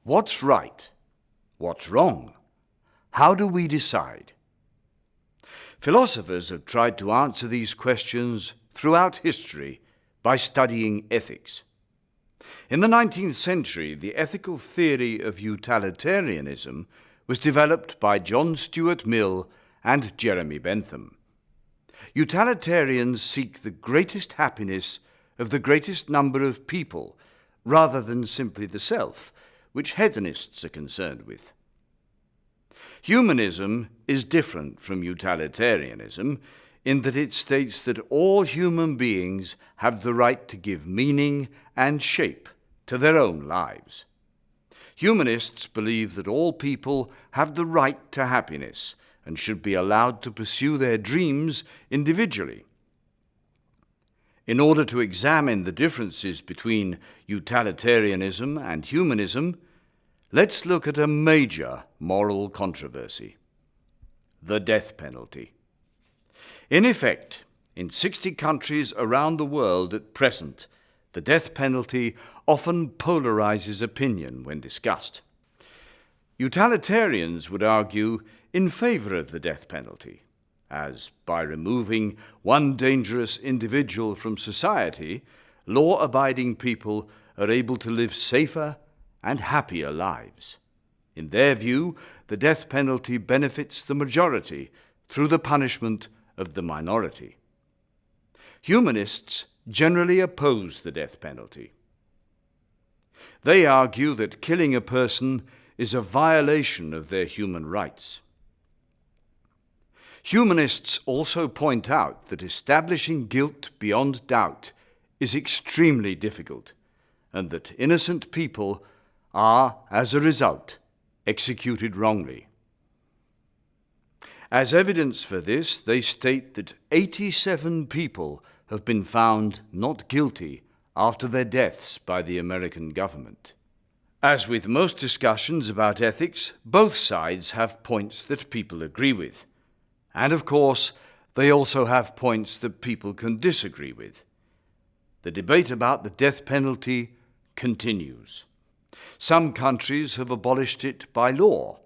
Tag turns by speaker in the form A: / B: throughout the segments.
A: What's right? What's wrong? How do we decide? Philosophers have tried to answer these questions throughout history by studying ethics. In the 19th century, the ethical theory of utilitarianism was developed by John Stuart Mill and Jeremy Bentham. Utilitarians seek the greatest happiness of the greatest number of people, rather than simply the self, which hedonists are concerned with. Humanism is different from utilitarianism in that it states that all human beings have the right to give meaning and shape to their own lives. Humanists believe that all people have the right to happiness and should be allowed to pursue their dreams individually. In order to examine the differences between utilitarianism and humanism, let's look at a major moral controversy: the death penalty. In effect, in 60 countries around the world at present, the death penalty often polarizes opinion when discussed. Utilitarians would argue in favor of the death penalty, as by removing one dangerous individual from society, law-abiding people are able to live safer and happier lives. In their view, the death penalty benefits the majority through the punishment of the minority. Humanists generally oppose the death penalty. They argue that killing a person is a violation of their human rights. Humanists also point out that establishing guilt beyond doubt is extremely difficult, and that innocent people are, as a result, executed wrongly. As evidence for this, they state that 87 people have been found not guilty after their deaths by the American government. As with most discussions about ethics, both sides have points that people agree with. And of course, they also have points that people can disagree with. The debate about the death penalty continues. Some countries have abolished it by law.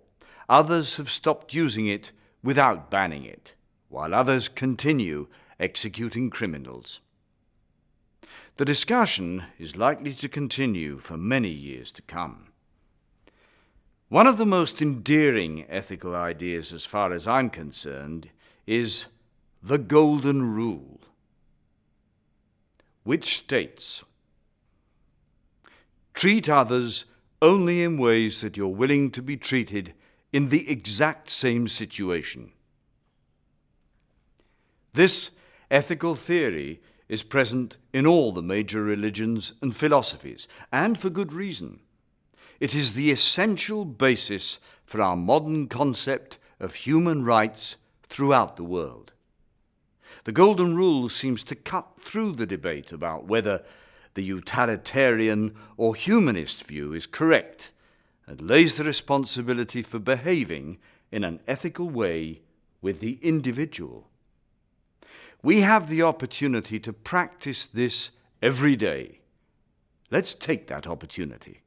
A: Others have stopped using it without banning it, while others continue executing criminals. The discussion is likely to continue for many years to come. One of the most endearing ethical ideas, as far as I'm concerned, is the Golden Rule, which states, treat others only in ways that you're willing to be treated in the exact same situation. This ethical theory is present in all the major religions and philosophies, and for good reason. It is the essential basis for our modern concept of human rights throughout the world. The Golden Rule seems to cut through the debate about whether the utilitarian or humanist view is correct, and lays the responsibility for behaving in an ethical way with the individual. We have the opportunity to practice this every day. Let's take that opportunity.